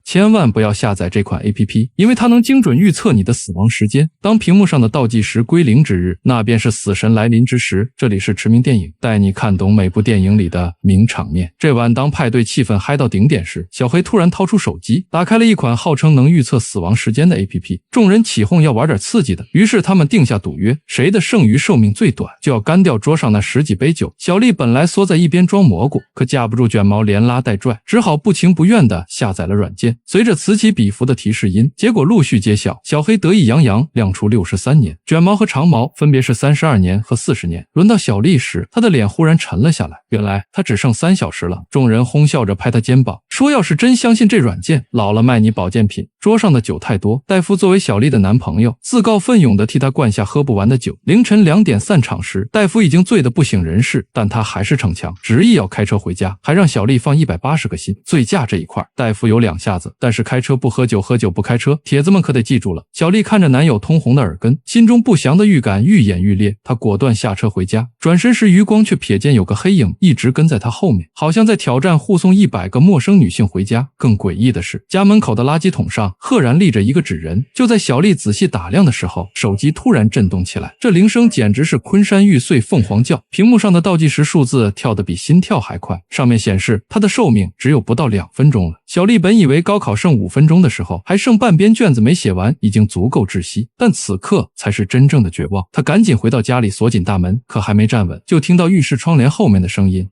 千万不要下载这款 APP， 因为它能精准预测你的死亡时间。当屏幕上的倒计时归零之日，那便是死神来临之时。这里是驰名电影，带你看懂每部电影里的名场面。这晚当派对气氛嗨到顶点时，小黑突然掏出手机，打开了一款号称能预测死亡时间的 APP。众人起哄要玩点刺激的，于是他们定下赌约，谁的剩余寿命最短，就要干掉桌上那10几杯酒。小丽本来缩在一边装蘑菇，可架不住卷毛连拉带拽，只好不情不愿地下载了软件。随着此起彼伏的提示音，结果陆续揭晓。小黑得意洋洋亮出63年，卷毛和长毛分别是32年和40年。轮到小丽时，她的脸忽然沉了下来，原来她只剩3小时了。众人哄笑着拍她肩膀，说要是真相信这软件，老了卖你保健品。桌上的酒太多，戴夫作为小丽的男朋友，自告奋勇地替她灌下喝不完的酒。凌晨2点散场时，戴夫已经醉得不省人事，但他还是逞强，执意要开车回家，还让小丽放180个心。醉驾这一块，戴夫有2下子，但是开车不喝酒，喝酒不开车，铁子们可得记住了。小丽看着男友通红的耳根，心中不祥的预感愈演愈烈，她果断下车回家。转身时，余光却瞥见有个黑影一直跟在她后面，好像在挑战护送100个陌生女性回家。更诡异的是，家门口的垃圾桶上赫然立着一个纸人。就在小丽仔细打量的时候，手机突然震动起来，这铃声简直是昆山玉碎凤凰叫。屏幕上的倒计时数字跳得比心跳还快，上面显示她的寿命只有不到2分钟了。小丽本以为高考剩5分钟的时候，还剩半边卷子没写完，已经足够窒息，但此刻才是真正的绝望。她赶紧回到家里锁紧大门，可还没站稳，就听到浴室窗帘后面的声音。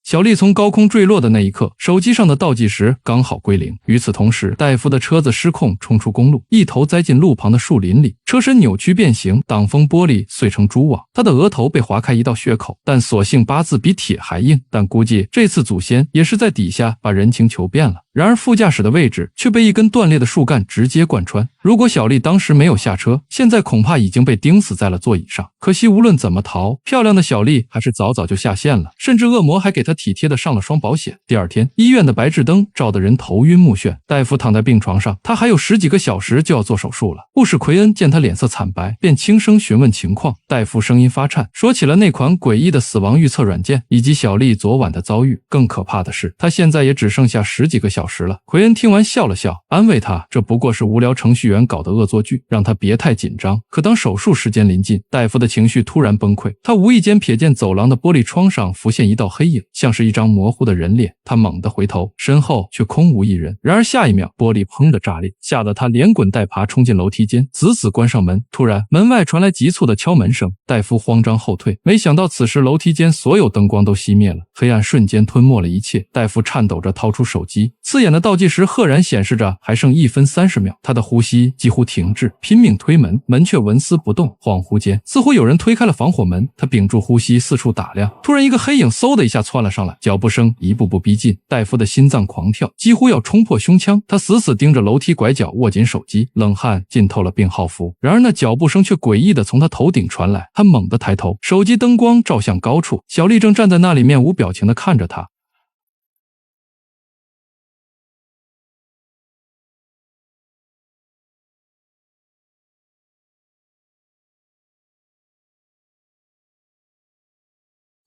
小丽从高空坠落的那一刻，手机上的倒计时刚好归零。与此同时，戴夫的车子失控冲出公路，一头栽进路旁的树林里，车身扭曲变形，挡风玻璃碎成蛛网，他的额头被划开一道血口，但所幸8字比铁还硬，但估计这次祖先也是在底下把人情求遍了。然而副驾驶的位置却被一根断裂的树干直接贯穿，如果小丽当时没有下车，现在恐怕已经被钉死在了座椅上。可惜无论怎么逃，漂亮的小丽还是早早就下线了，甚至恶魔还给她体贴的上了双保险。第二天，医院的白炽灯照得人头晕目眩，戴夫躺在病床上，他还有10几个小时就要做手术了。护士奎恩见他脸色惨白，便轻声询问情况。戴夫声音发颤，说起了那款诡异的死亡预测软件以及小丽昨晚的遭遇。更可怕的是，他现在也只剩下10几个小时了。奎恩听完笑了笑，安慰他这不过是无聊程序员搞的恶作剧，让他别太紧张。可当手术时间临近，戴夫的情绪突然崩溃，他无意间瞥见走廊的玻璃窗上浮现一道黑影，像是一张模糊的人脸。他猛地回头，身后却空无一人。然而下一秒，玻璃砰的炸裂，吓得他连滚带爬冲进楼梯间，死死关上门。突然门外传来急促的敲门声，戴夫慌张后退，没想到此时楼梯间所有灯光都熄灭了，黑暗瞬间吞没了一切。戴夫颤抖着掏出手机，刺眼的倒计时赫然显示着还剩1分30秒，他的呼吸几乎停滞，拼命推门，门却纹丝不动。恍惚间，似乎有人推开了防火门，他屏住呼吸四处打量，突然一个黑影嗖的一下窜了上来，脚步声一步步逼近，戴夫的心脏狂跳，几乎要冲破胸腔。他死死盯着楼梯拐角，握紧手机，冷汗浸透了病号服。然而那脚步声却诡异的从他头顶传来，他猛地抬头，手机灯光照向高处，小丽正站在那里，面无表情的看着他。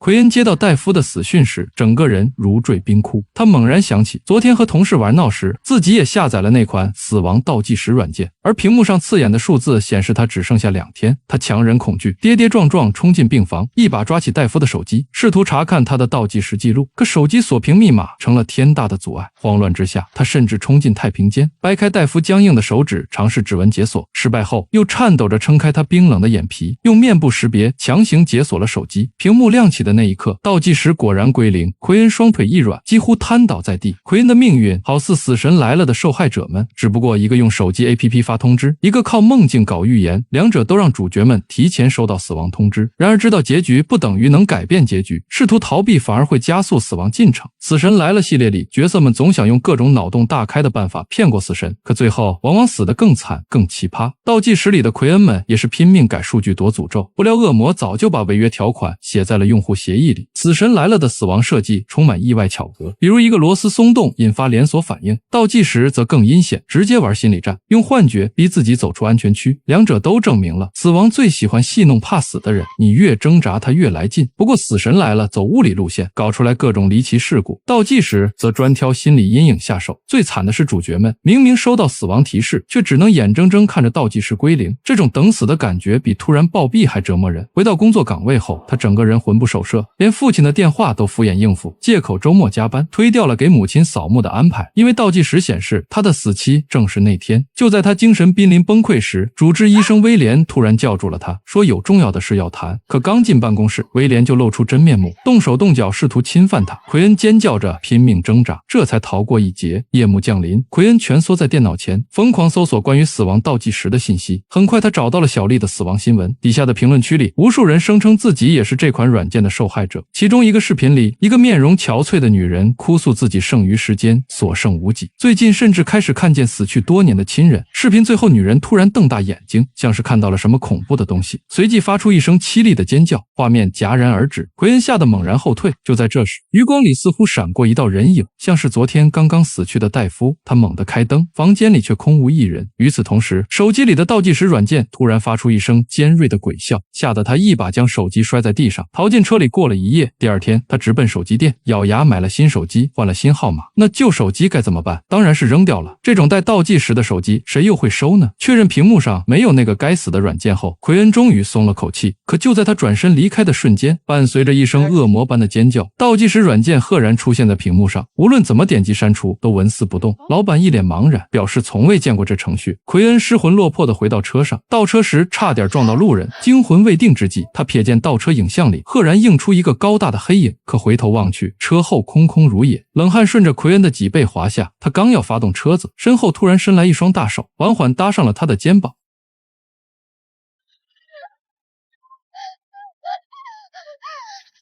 奎恩接到戴夫的死讯时，整个人如坠冰窟。他猛然想起昨天和同事玩闹时，自己也下载了那款死亡倒计时软件，而屏幕上刺眼的数字显示他只剩下2天。他强忍恐惧，跌跌撞撞冲进病房，一把抓起戴夫的手机，试图查看他的倒计时记录。可手机锁屏密码成了天大的阻碍。慌乱之下，他甚至冲进太平间，掰开戴夫僵硬的手指，尝试指纹解锁。失败后，又颤抖着撑开他冰冷的眼皮，用面部识别强行解锁了手机。屏幕亮起的那一刻，倒计时果然归零。奎恩双腿一软，几乎瘫倒在地。奎恩的命运好似死神来了的受害者们，只不过一个用手机 APP 发通知，一个靠梦境搞预言，两者都让主角们提前收到死亡通知。然而知道结局不等于能改变结局，试图逃避反而会加速死亡进程。死神来了系列里，角色们总想用各种脑洞大开的办法骗过死神，可最后往往死得更惨更奇葩。倒计时里的奎恩们也是拼命改数据躲诅咒，不料恶魔早就把违约条款写在了用户协议里。死神来了的死亡设计充满意外巧合，比如一个螺丝松动引发连锁反应，倒计时则更阴险，直接玩心理战，用幻觉逼自己走出安全区。两者都证明了死亡最喜欢戏弄怕死的人，你越挣扎他越来劲。不过死神来了走物理路线，搞出来各种离奇事故，倒计时则专挑心理阴影下手。最惨的是主角们明明收到死亡提示，却只能眼睁睁看着倒计时归零，这种等死的感觉比突然暴毙还折磨人。回到工作岗位后，他整个人魂不守舍，连父亲的电话都敷衍应付，借口周末加班，推掉了给母亲扫墓的安排。因为倒计时显示他的死期正是那天。就在他精神濒临崩溃时，主治医生威廉突然叫住了他，说有重要的事要谈。可刚进办公室，威廉就露出真面目，动手动脚试图侵犯他。奎恩尖叫着拼命挣扎，这才逃过一劫。夜幕降临，奎恩蜷缩在电脑前，疯狂搜索关于死亡倒计时的信息。很快他找到了小丽的死亡新闻，底下的评论区里，无数人声称自己也是这款软件的受害者。其中一个视频里，一个面容憔悴的女人哭诉自己剩余时间所剩无几，最近甚至开始看见死去多年的亲人。视频最后，女人突然瞪大眼睛，像是看到了什么恐怖的东西，随即发出一声凄厉的尖叫，画面戛然而止。奎恩吓得猛然后退。就在这时，余光里似乎闪过一道人影，像是昨天刚刚死去的戴夫。他猛地开灯，房间里却空无一人。与此同时，手机里的倒计时软件突然发出一声尖锐的鬼笑，吓得他一把将手机摔在地上，逃进车里过了一夜。第二天，他直奔手机店，咬牙买了新手机，换了新号码。那旧手机该怎么办？当然是扔掉了。这种带倒计时的手机，谁又会收呢？确认屏幕上没有那个该死的软件后，奎恩终于松了口气。可就在他转身离开的瞬间，伴随着一声恶魔般的尖叫，倒计时软件赫然出现在屏幕上，无论怎么点击删除，都纹丝不动。老板一脸茫然，表示从未见过这程序。奎恩失魂落魄地回到车上，倒车时差点撞到路人，惊魂未定之际，他瞥见倒车影像里赫然映出一个高大的黑影，可回头望去，车后空空如也。冷汗顺着奎恩的脊背滑下，他刚要发动车子，身后突然伸来一双大手，缓缓搭上了他的肩膀。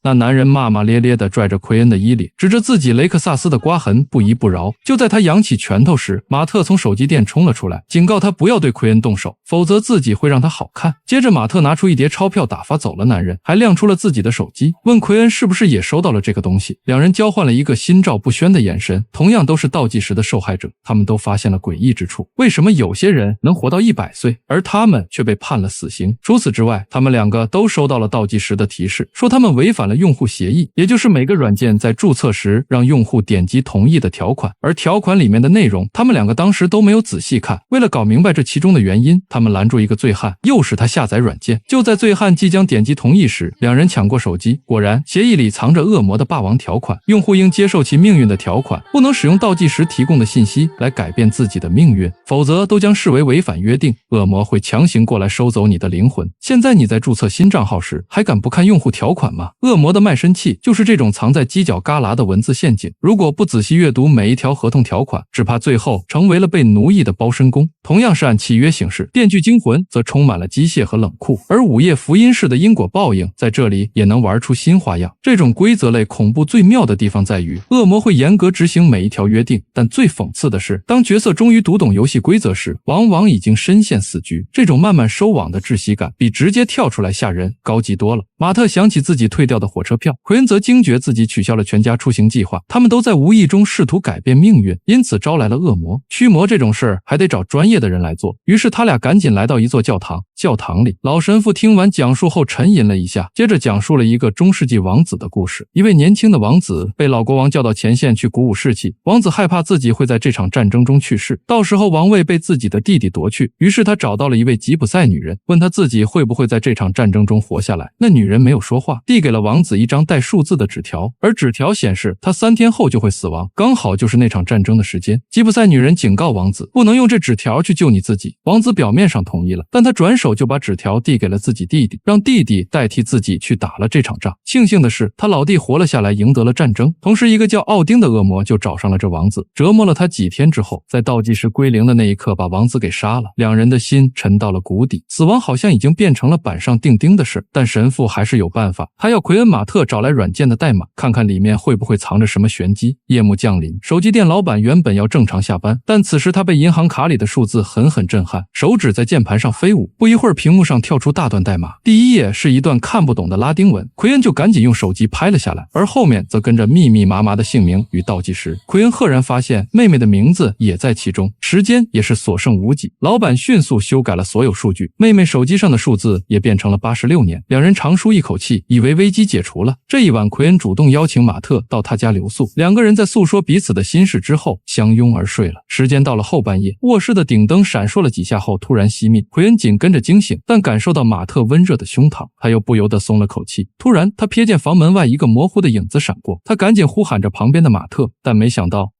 那男人骂骂咧咧地拽着奎恩的衣领，指着自己雷克萨斯的刮痕不依不饶。就在他扬起拳头时，马特从手机店冲了出来，警告他不要对奎恩动手，否则自己会让他好看。接着马特拿出一叠钞票打发走了男人，还亮出了自己的手机，问奎恩是不是也收到了这个东西。两人交换了一个心照不宣的眼神，同样都是倒计时的受害者，他们都发现了诡异之处。为什么有些人能活到100岁，而他们却被判了死刑？除此之外，他们两个都收到了倒计时的提示，说他们违反了用户协议，也就是每个软件在注册时让用户点击同意的条款，而条款里面的内容他们两个当时都没有仔细看。为了搞明白这其中的原因，他们拦住一个醉汉，诱使他下载软件。就在醉汉即将点击同意时，两人抢过手机，果然协议里藏着恶魔的霸王条款，用户应接受其命运的条款，不能使用倒计时提供的信息来改变自己的命运，否则都将视为违反约定，恶魔会强行过来收走你的灵魂。现在你在注册新账号时还敢不看用户条款吗？恶魔的卖身契就是这种藏在犄角旮旯的文字陷阱，如果不仔细阅读每一条合同条款，只怕最后成为了被奴役的包身工。同样是按契约行事，《电锯惊魂》则充满了机械和冷酷，而午夜福音式的因果报应在这里也能玩出新花样。这种规则类恐怖最妙的地方在于，恶魔会严格执行每一条约定，但最讽刺的是，当角色终于读懂游戏规则时，往往已经深陷死局。这种慢慢收网的窒息感，比直接跳出来吓人高级多了。马特想起自己退掉的火车票，奎恩则惊觉自己取消了全家出行计划。他们都在无意中试图改变命运，因此招来了恶魔。驱魔这种事儿还得找专业的人来做，于是他俩赶紧来到一座教堂。教堂里，老神父听完讲述后沉吟了一下，接着讲述了一个中世纪王子的故事。一位年轻的王子被老国王叫到前线去鼓舞士气，王子害怕自己会在这场战争中去世，到时候王位被自己的弟弟夺去，于是他找到了一位吉普赛女人，问他自己会不会在这场战争中活下来。那女人没有说话，递给了王子一张带数字的纸条，而纸条显示他3天后就会死亡，刚好就是那场战争的时间。吉普赛女人警告王子，不能用这纸条去救你自己。王子表面上同意了，但他转手就把纸条递给了自己弟弟，让弟弟代替自己去打了这场仗。庆幸的是，他老弟活了下来，赢得了战争。同时，一个叫奥丁的恶魔就找上了这王子，折磨了他几天之后，在倒计时归零的那一刻把王子给杀了。两人的心沉到了谷底，死亡好像已经变成了板上钉钉的事，但神父还是有办法，他要奎恩·马特找来软件的代码，看看里面会不会藏着什么玄机。夜幕降临，手机店老板原本要正常下班，但此时他被银行卡里的数字狠狠震撼，手指在键盘上飞舞。不一会会儿，屏幕上跳出大段代码，第一页是一段看不懂的拉丁文，奎恩就赶紧用手机拍了下来，而后面则跟着密密麻麻的姓名与倒计时。奎恩赫然发现妹妹的名字也在其中，时间也是所剩无几。老板迅速修改了所有数据，妹妹手机上的数字也变成了86年。两人长舒一口气，以为危机解除了。这一晚，奎恩主动邀请马特到他家留宿，两个人在诉说彼此的心事之后相拥而睡了。时间到了后半夜，卧室的顶灯闪烁了几下后突然熄灭，奎恩紧跟着惊醒，但感受到马特温热的胸膛，他又不由得松了口气。突然，他瞥见房门外一个模糊的影子闪过，他赶紧呼喊着旁边的马特，但没想到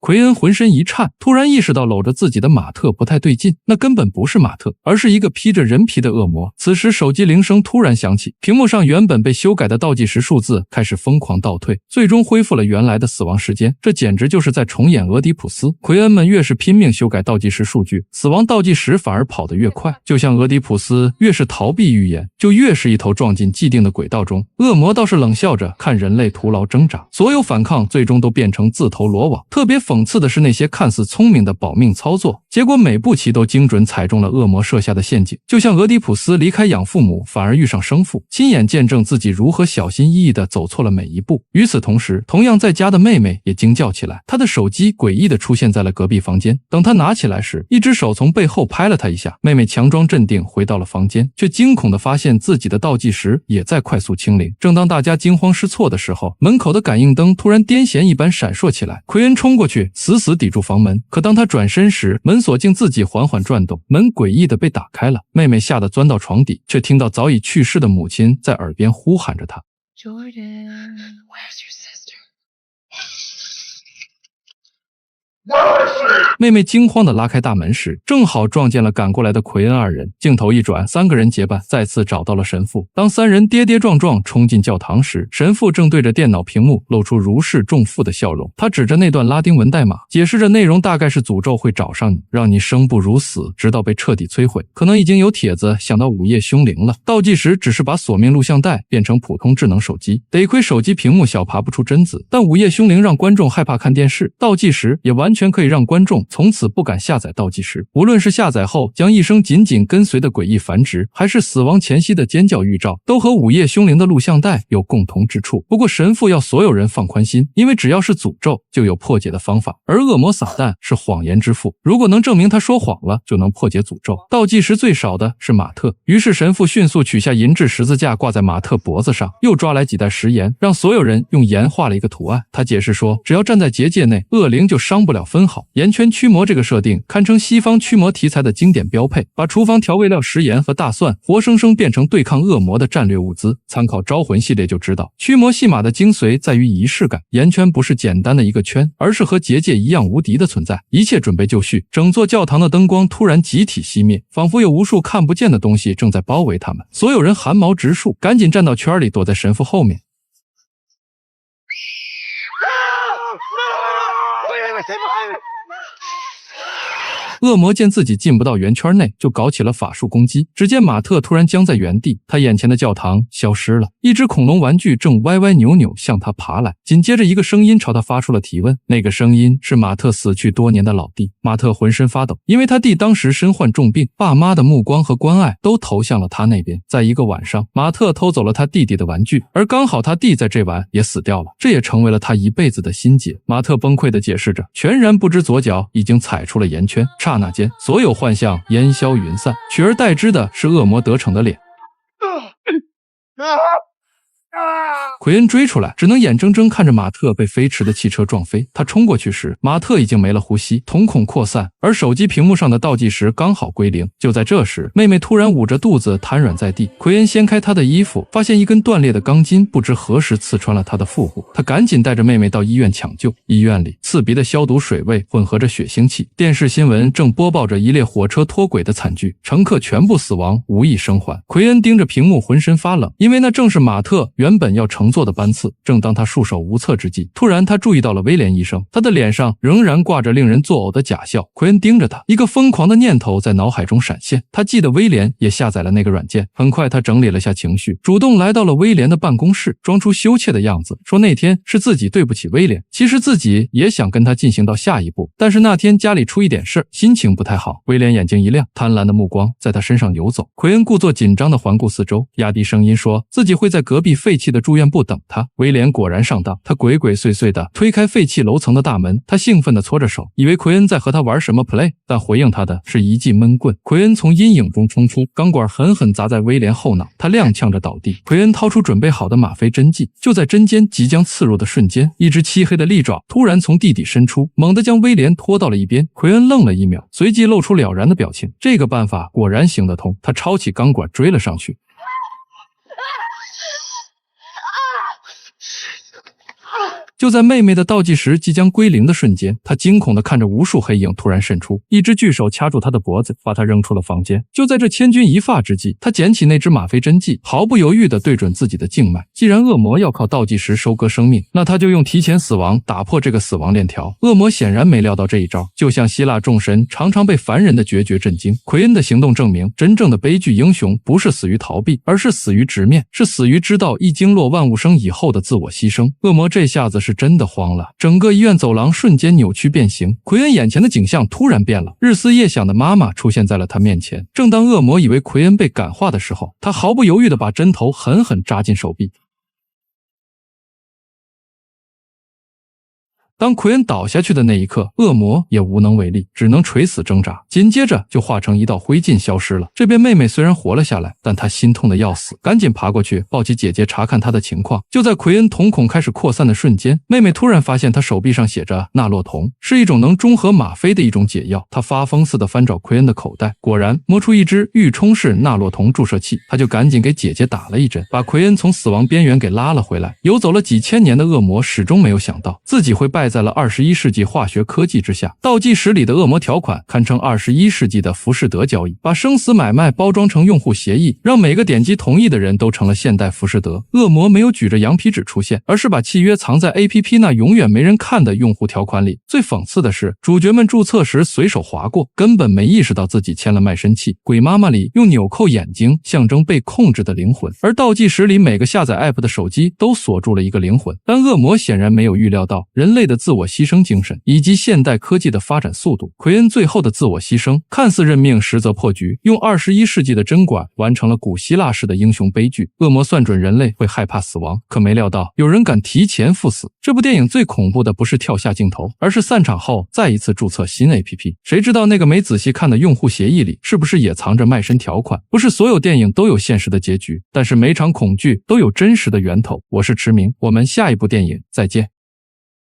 奎恩浑身一颤，突然意识到搂着自己的马特不太对劲，那根本不是马特，而是一个披着人皮的恶魔。此时手机铃声突然响起，屏幕上原本被修改的倒计时数字开始疯狂倒退，最终恢复了原来的死亡时间。这简直就是在重演俄狄浦斯。奎恩们越是拼命修改倒计时数据，死亡倒计时反而跑得越快，就像俄狄浦斯越是逃避预言，就越是一头撞进既定的轨道中。恶魔倒是冷笑着看人类徒劳挣扎，所有反抗最终都变成自投罗网。特别讽刺的是那些看似聪明的保命操作，结果每步棋都精准踩中了恶魔设下的陷阱。就像俄狄浦斯离开养父母，反而遇上生父，亲眼见证自己如何小心翼翼地走错了每一步。与此同时，同样在家的妹妹也惊叫起来，她的手机诡异地出现在了隔壁房间。等她拿起来时，一只手从背后拍了她一下。妹妹强装镇定回到了房间，却惊恐地发现自己的倒计时也在快速清零。正当大家惊慌失措的时候，门口的感应灯突然癫痫一般闪烁起来。奎恩冲过去死死抵住房门，可当他转身时，门锁竟自己缓缓转动，门诡异地被打开了。妹妹吓得钻到床底，却听到早已去世的母亲在耳边呼喊着她。Jordan, where's your sister? 妹妹惊慌地拉开大门时，正好撞见了赶过来的奎恩二人。镜头一转，三个人结伴再次找到了神父。当三人跌跌撞撞冲进教堂时，神父正对着电脑屏幕露出如释重负的笑容。他指着那段拉丁文代码，解释着内容大概是诅咒会找上你，让你生不如死，直到被彻底摧毁。可能已经有帖子想到午夜凶铃了。倒计时只是把索命录像带变成普通智能手机，得亏手机屏幕小爬不出贞子，但午夜凶铃让观众害怕看电视，倒计时也完全可以让观众从此不敢下载倒计时。无论是下载后将一生紧紧跟随的诡异繁殖，还是死亡前夕的尖叫预兆，都和午夜凶铃的录像带有共同之处。不过神父要所有人放宽心，因为只要是诅咒就有破解的方法，而恶魔撒旦是谎言之父，如果能证明他说谎了，就能破解诅咒。倒计时最少的是马特，于是神父迅速取下银质十字架挂在马特脖子上，又抓来几袋食盐，让所有人用盐画了一个图案。他解释说，只要站在结界内，恶灵就伤不了分毫。盐圈驱魔这个设定堪称西方驱魔题材的经典标配，把厨房调味料食盐和大蒜活生生变成对抗恶魔的战略物资。参考招魂系列就知道，驱魔戏码的精髓在于仪式感。盐圈不是简单的一个圈，而是和结界一样无敌的存在。一切准备就绪，整座教堂的灯光突然集体熄灭，仿佛有无数看不见的东西正在包围他们。所有人汗毛直竖，赶紧站到圈里，躲在神父后面。恶魔见自己进不到圆圈内，就搞起了法术攻击。只见马特突然僵在原地，他眼前的教堂消失了，一只恐龙玩具正歪歪扭扭向他爬来。紧接着一个声音朝他发出了提问，那个声音是马特死去多年的老弟。马特浑身发抖，因为他弟当时身患重病，爸妈的目光和关爱都投向了他那边。在一个晚上，马特偷走了他弟弟的玩具，而刚好他弟在这晚也死掉了，这也成为了他一辈子的心结。马特崩溃地解释着，全然不知左脚已经踩出了圆圈。刹那间，所有幻象烟消云散，取而代之的是恶魔得逞的脸。奎恩追出来，只能眼睁睁看着马特被飞驰的汽车撞飞。他冲过去时，马特已经没了呼吸，瞳孔扩散，而手机屏幕上的倒计时刚好归零。就在这时，妹妹突然捂着肚子瘫软在地。奎恩掀开她的衣服，发现一根断裂的钢筋不知何时刺穿了她的腹部。他赶紧带着妹妹到医院抢救。医院里，刺鼻的消毒水味混合着血腥气。电视新闻正播报着一列火车脱轨的惨剧，乘客全部死亡，无一生还。奎恩盯着屏幕，浑身发冷，因为那正是马特原本要乘坐的班次。正当他束手无策之际，突然他注意到了威廉医生，他的脸上仍然挂着令人作呕的假笑。奎恩盯着他，一个疯狂的念头在脑海中闪现，他记得威廉也下载了那个软件。很快他整理了下情绪，主动来到了威廉的办公室，装出羞怯的样子，说那天是自己对不起威廉，其实自己也想跟他进行到下一步，但是那天家里出一点事，心情不太好。威廉眼睛一亮，贪婪的目光在他身上游走。奎恩故作紧张地环顾四周，压低声音说自己会在隔壁废弃的住院部等他。威廉果然上当，他鬼鬼祟祟地推开废弃楼层的大门，他兴奋地搓着手，以为奎恩在和他玩什么 play， 但回应他的是一记闷棍。奎恩从阴影中冲出，钢管狠狠砸在威廉后脑，他踉跄着倒地。奎恩掏出准备好的吗啡针剂，就在针尖即将刺入的瞬间，一只漆黑的利爪突然从地底伸出，猛地将威廉拖到了一边。奎恩愣了一秒，随即露出了然的表情，这个办法果然行得通。他抄起钢管追了上去。就在妹妹的倒计时即将归零的瞬间，他惊恐地看着无数黑影突然渗出，一只巨手掐住他的脖子，把他扔出了房间。就在这千钧一发之际，他捡起那只吗啡针剂，毫不犹豫地对准自己的静脉。既然恶魔要靠倒计时收割生命，那他就用提前死亡打破这个死亡链条。恶魔显然没料到这一招，就像希腊众神常常被凡人的决绝震惊。奎恩的行动证明，真正的悲剧英雄不是死于逃避，而是死于直面，是死于知道一经落万物生以后的自我牺牲。恶魔这下子是真的慌了，整个医院走廊瞬间扭曲变形。奎恩眼前的景象突然变了，日思夜想的妈妈出现在了他面前。正当恶魔以为奎恩被感化的时候，他毫不犹豫地把针头狠狠扎进手臂。当奎恩倒下去的那一刻，恶魔也无能为力，只能垂死挣扎，紧接着就化成一道灰烬消失了。这边妹妹虽然活了下来，但她心痛的要死，赶紧爬过去抱起姐姐查看她的情况。就在奎恩瞳孔开始扩散的瞬间，妹妹突然发现她手臂上写着纳洛酮，是一种能中和吗啡的一种解药。她发疯似的翻找奎恩的口袋，果然摸出一支预充式纳洛酮注射器，她就赶紧给姐姐打了一针，把奎恩从死亡边缘给拉了回来。游走了几千年的恶魔始终没有想到自己会败在了21世纪化学科技之下。倒计时里的恶魔条款堪称21世纪的浮士德交易，把生死买卖包装成用户协议，让每个点击同意的人都成了现代浮士德。恶魔没有举着羊皮纸出现，而是把契约藏在 APP 那永远没人看的用户条款里。最讽刺的是，主角们注册时随手划过，根本没意识到自己签了卖身契。鬼妈妈里用纽扣眼睛象征被控制的灵魂，而倒计时里每个下载 app 的手机都锁住了一个灵魂。但恶魔显然没有预料到人类的自我牺牲精神以及现代科技的发展速度。奎恩最后的自我牺牲看似认命，实则破局，用21世纪的针管完成了古希腊式的英雄悲剧。恶魔算准人类会害怕死亡，可没料到有人敢提前赴死。这部电影最恐怖的不是跳下镜头，而是散场后再一次注册新 APP。 谁知道那个没仔细看的用户协议里是不是也藏着卖身条款？不是所有电影都有现实的结局，但是每场恐惧都有真实的源头。我是驰明，我们下一部电影再见。